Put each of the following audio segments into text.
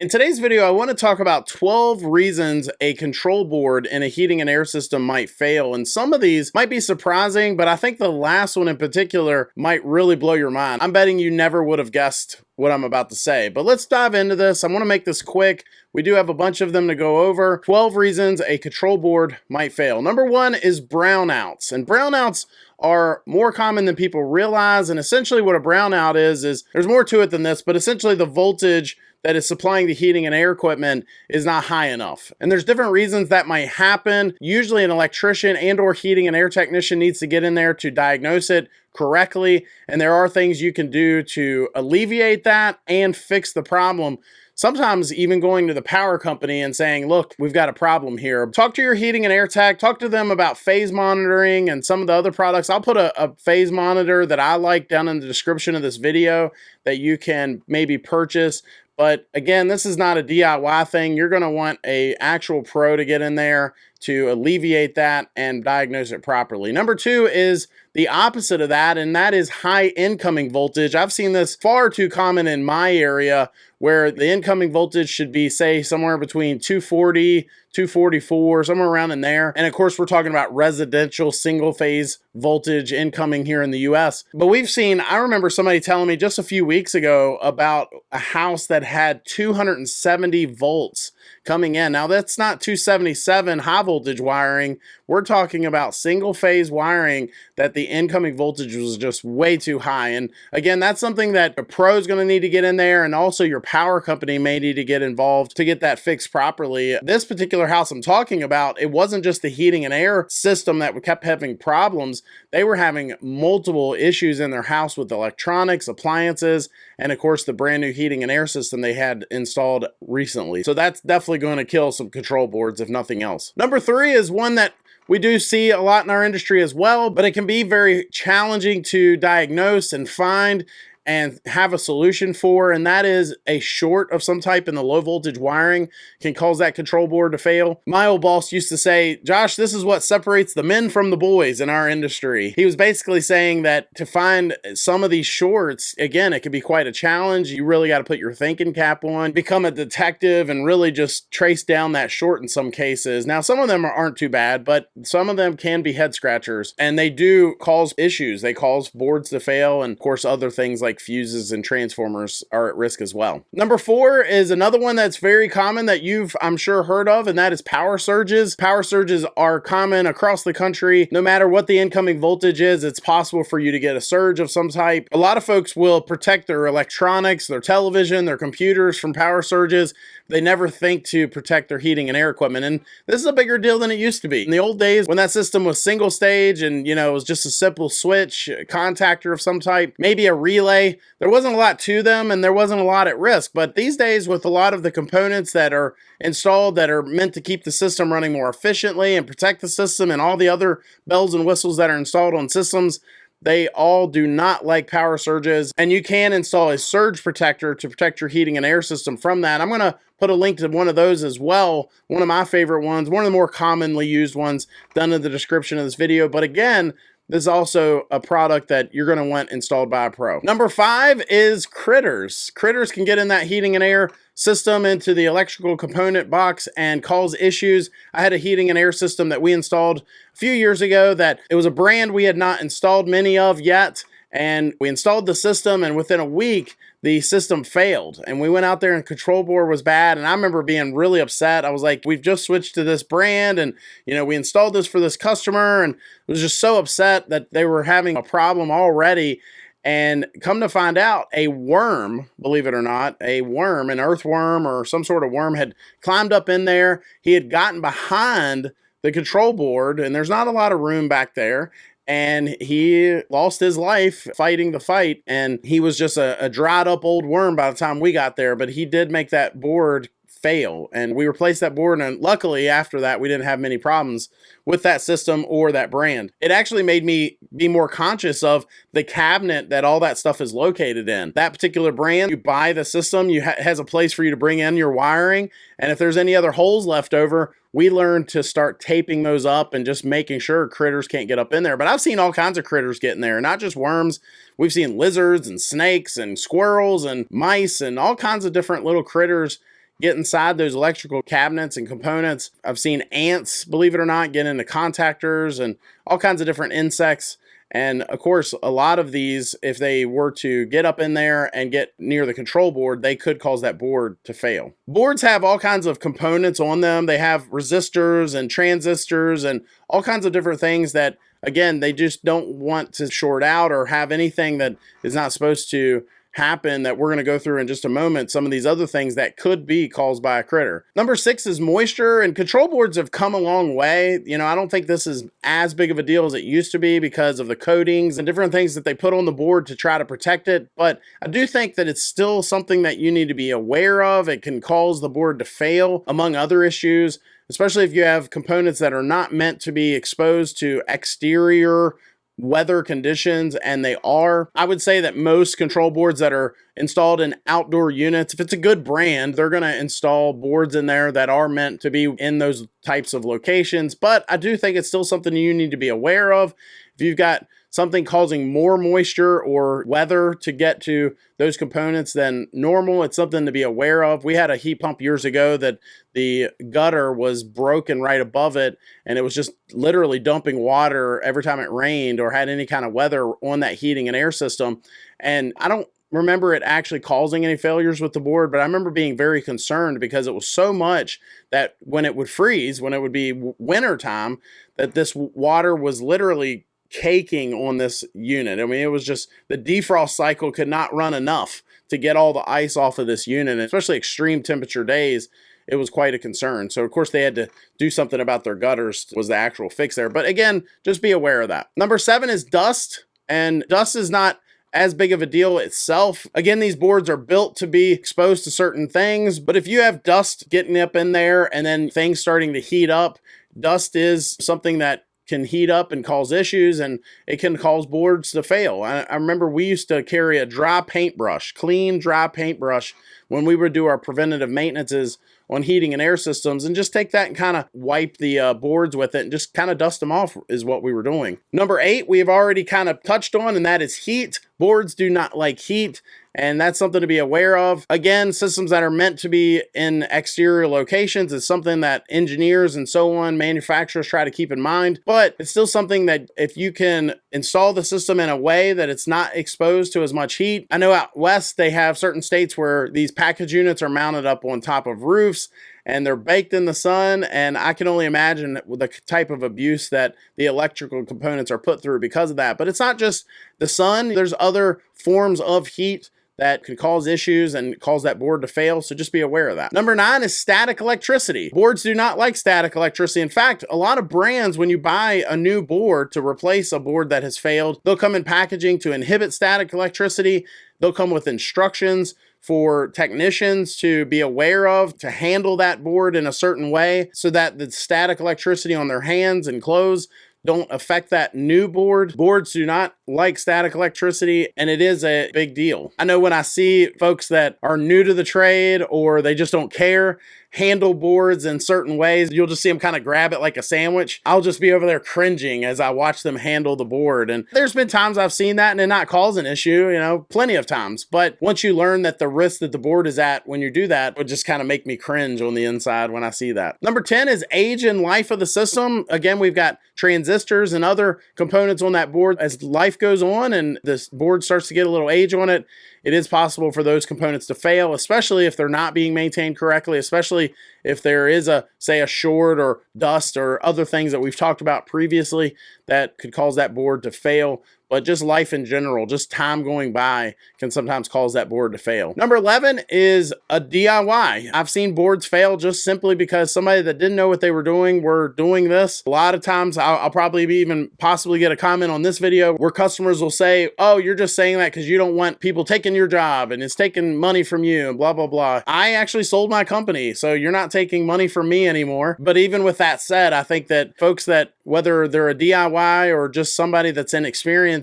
In today's video, I want to talk about 12 reasons a control board in a heating and air system might fail. And some of these might be surprising, but I think the last one in particular might really blow your mind. I'm betting you never would have guessed what I'm about to say, but let's dive into this. I want to make this quick. We do have a bunch of them to go over. 12 reasons a control board might fail. Number one is brownouts, and brownouts are more common than people realize. And essentially what a brownout is there's more to it than this, but essentially the voltage that is supplying the heating and air equipment is not high enough. And there's different reasons that might happen. Usually an electrician and or heating and air technician needs to get in there to diagnose it correctly. And there are things you can do to alleviate that and fix the problem. Sometimes even going to the power company and saying, look, we've got a problem here. Talk to your heating and air tech, talk to them about phase monitoring and some of the other products. I'll put a phase monitor that I like down in the description of this video that you can maybe purchase. But again, this is not a DIY thing. You're going to want an actual pro to get in there to alleviate that and diagnose it properly. Number two is the opposite of that, and that is high incoming voltage. I've seen this far too common in my area where the incoming voltage should be, say, somewhere between 240, 244, somewhere around in there. And of course, we're talking about residential single phase voltage incoming here in the US. But we've seen, I remember somebody telling me just a few weeks ago about a house that had 270 volts coming in. Now that's not 277 high voltage wiring. We're talking about single phase wiring that the incoming voltage was just way too high. And again, that's something that a pro is going to need to get in there, and also your power company may need to get involved to get that fixed properly. This particular house I'm talking about, it wasn't just the heating and air system that kept having problems. They were having multiple issues in their house with electronics, appliances, and of course the brand new heating and air system they had installed recently. So that's definitely going to kill some control boards if nothing else. Number three is one that we do see a lot in our industry as well, but it can be very challenging to diagnose and find and have a solution for, and that is a short of some type in the low voltage wiring can cause that control board to fail. My old boss used to say, Josh, this is what separates the men from the boys in our industry. He was basically saying that to find some of these shorts, again, it can be quite a challenge. You really got to put your thinking cap on, become a detective, and really just trace down that short in some cases. Now, some of them aren't too bad, but some of them can be head scratchers, and they do cause issues. They cause boards to fail, and of course, other things like fuses and transformers are at risk as well. Number four is another one that's very common that you've, I'm sure, heard of, and that is power surges. Power surges are common across the country. No matter what the incoming voltage is, it's possible for you to get a surge of some type. A lot of folks will protect their electronics, their television, their computers from power surges. They never think to protect their heating and air equipment, and this is a bigger deal than it used to be. In the old days, when that system was single stage and, you know, it was just a simple switch, a contactor of some type, maybe a relay, there wasn't a lot to them and there wasn't a lot at risk. But these days, with a lot of the components that are installed that are meant to keep the system running more efficiently and protect the system and all the other bells and whistles that are installed on systems, they all do not like power surges, and you can install a surge protector to protect your heating and air system from that. I'm going to put a link to one of those as well. One of my favorite ones, one of the more commonly used ones, down in the description of this video. But again, this is also a product that you're going to want installed by a pro. Number five is critters. Critters can get in that heating and air system into the electrical component box and cause issues. I had a heating and air system that we installed a few years ago that it was a brand we had not installed many of yet. And we installed the system, and within a week, the system failed. And we went out there and control board was bad. And I remember being really upset. I was like, we've just switched to this brand, and, you know, we installed this for this customer, and was just so upset that they were having a problem already. And come to find out, a worm, believe it or not, a worm, an earthworm or some sort of worm, had climbed up in there. He had gotten behind the control board, and there's not a lot of room back there. And he lost his life fighting the fight, and he was just a dried up old worm by the time we got there. But he did make that board fail, and we replaced that board, and luckily after that we didn't have many problems with that system or that brand. It actually made me be more conscious of the cabinet that all that stuff is located in. That particular brand, you buy the system, has a place for you to bring in your wiring, and if there's any other holes left over, we learned to start taping those up and just making sure critters can't get up in there. But I've seen all kinds of critters get in there, not just worms. We've seen lizards and snakes and squirrels and mice and all kinds of different little critters get inside those electrical cabinets and components. I've seen ants, believe it or not, get into contactors and all kinds of different insects. And of course, a lot of these, if they were to get up in there and get near the control board, they could cause that board to fail. Boards have all kinds of components on them. They have resistors and transistors and all kinds of different things that, again, they just don't want to short out or have anything that is not supposed to happen, that we're going to go through in just a moment, some of these other things that could be caused by a critter. Number 6 is moisture, and control boards have come a long way. You know, I don't think this is as big of a deal as it used to be because of the coatings and different things that they put on the board to try to protect it, but I do think that it's still something that you need to be aware of. It can cause the board to fail, among other issues, especially if you have components that are not meant to be exposed to exterior weather conditions, and they are. I would say that most control boards that are installed in outdoor units, if it's a good brand, they're going to install boards in there that are meant to be in those types of locations. But I do think it's still something you need to be aware of. If you've got something causing more moisture or weather to get to those components than normal, it's something to be aware of. We had a heat pump years ago that the gutter was broken right above it, and it was just literally dumping water every time it rained or had any kind of weather on that heating and air system. And I don't remember it actually causing any failures with the board, but I remember being very concerned because it was so much that when it would freeze, when it would be winter time, that this water was literally caking on this unit. I mean, it was just, the defrost cycle could not run enough to get all the ice off of this unit, and especially extreme temperature days, it was quite a concern. So of course they had to do something about their gutters, was the actual fix there. But again, just be aware of that. Number 7 is dust, and dust is not as big of a deal itself. Again, these boards are built to be exposed to certain things, but if you have dust getting up in there and then things starting to heat up, dust is something that can heat up and cause issues, and it can cause boards to fail. I remember we used to carry a dry paintbrush, clean dry paintbrush, when we would do our preventative maintenances on heating and air systems, and just take that and kind of wipe the boards with it and just kind of dust them off is what we were doing. Number 8, we have already kind of touched on, and that is heat. Boards do not like heat, and that's something to be aware of. Again, systems that are meant to be in exterior locations is something that engineers and so on, manufacturers try to keep in mind, but it's still something that if you can install the system in a way that it's not exposed to as much heat. I know out west, they have certain states where these package units are mounted up on top of roofs, and they're baked in the sun, and I can only imagine the type of abuse that the electrical components are put through because of that. But it's not just the sun. There's other forms of heat that can cause issues and cause that board to fail, so just be aware of that. Number 9 is static electricity. Boards do not like static electricity. In fact, a lot of brands, when you buy a new board to replace a board that has failed, they'll come in packaging to inhibit static electricity. They'll come with instructions for technicians to be aware of, to handle that board in a certain way so that the static electricity on their hands and clothes don't affect that new board. Boards do not like static electricity, and it is a big deal. I know when I see folks that are new to the trade or they just don't care, handle boards in certain ways, you'll just see them kind of grab it like a sandwich. I'll just be over there cringing as I watch them handle the board. And there's been times I've seen that and it not cause an issue, you know, plenty of times. But once you learn that the risk that the board is at when you do that, it would just kind of make me cringe on the inside when I see that. Number 10 is age and life of the system. Again, we've got transistors and other components on that board. As life goes on and this board starts to get a little age on it, it is possible for those components to fail, especially if they're not being maintained correctly, especially if there is say a short or dust or other things that we've talked about previously that could cause that board to fail. But just life in general, just time going by can sometimes cause that board to fail. Number 11 is a DIY. I've seen boards fail just simply because somebody that didn't know what they were doing were doing this. A lot of times I'll probably even possibly get a comment on this video where customers will say, oh, you're just saying that because you don't want people taking your job and it's taking money from you and blah, blah, blah. I actually sold my company, so you're not taking money from me anymore. But even with that said, I think that folks that, whether they're a DIY or just somebody that's inexperienced,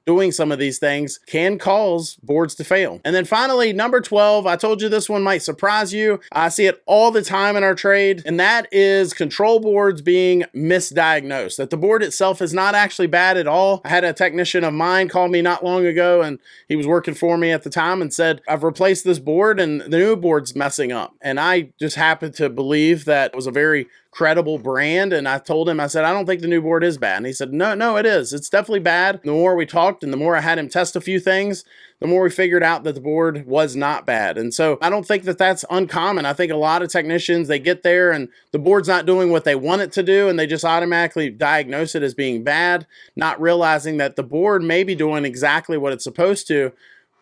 doing some of these things can cause boards to fail. And then finally, number 12, I told you this one might surprise you. I see it all the time in our trade, and that is control boards being misdiagnosed, that the board itself is not actually bad at all. I had a technician of mine call me not long ago, and he was working for me at the time and said, I've replaced this board and the new board's messing up. And I just happened to believe that it was a very credible brand. And I told him, I said, I don't think the new board is bad. And he said, no, it is. It's definitely bad. The more we talked and the more I had him test a few things, the more we figured out that the board was not bad. And so I don't think that that's uncommon. I think a lot of technicians, they get there and the board's not doing what they want it to do, and they just automatically diagnose it as being bad, not realizing that the board may be doing exactly what it's supposed to,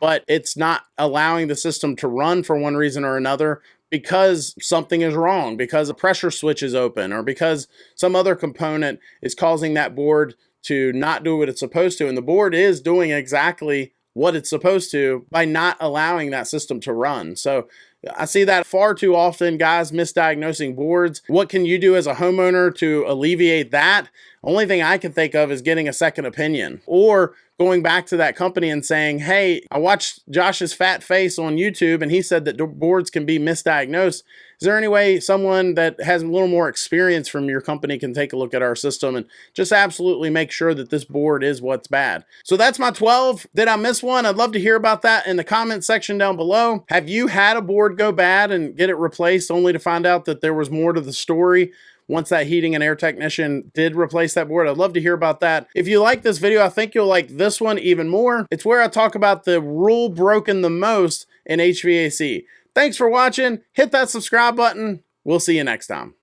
but it's not allowing the system to run for one reason or another, because something is wrong, because a pressure switch is open, or because some other component is causing that board to not do what it's supposed to. And the board is doing exactly what it's supposed to by not allowing that system to run. So I see that far too often, guys misdiagnosing boards. What can you do as a homeowner to alleviate that? Only thing I can think of is getting a second opinion, or going back to that company and saying, hey, I watched Josh's fat face on YouTube and he said that boards can be misdiagnosed. Is there any way someone that has a little more experience from your company can take a look at our system and just absolutely make sure that this board is what's bad? So that's my 12. Did I miss one? I'd love to hear about that in the comment section down below. Have you had a board go bad and get it replaced only to find out that there was more to the story once that heating and air technician did replace that board? I'd love to hear about that. If you like this video, I think you'll like this one even more. It's where I talk about the rule broken the most in HVAC. Thanks for watching. Hit that subscribe button. We'll see you next time.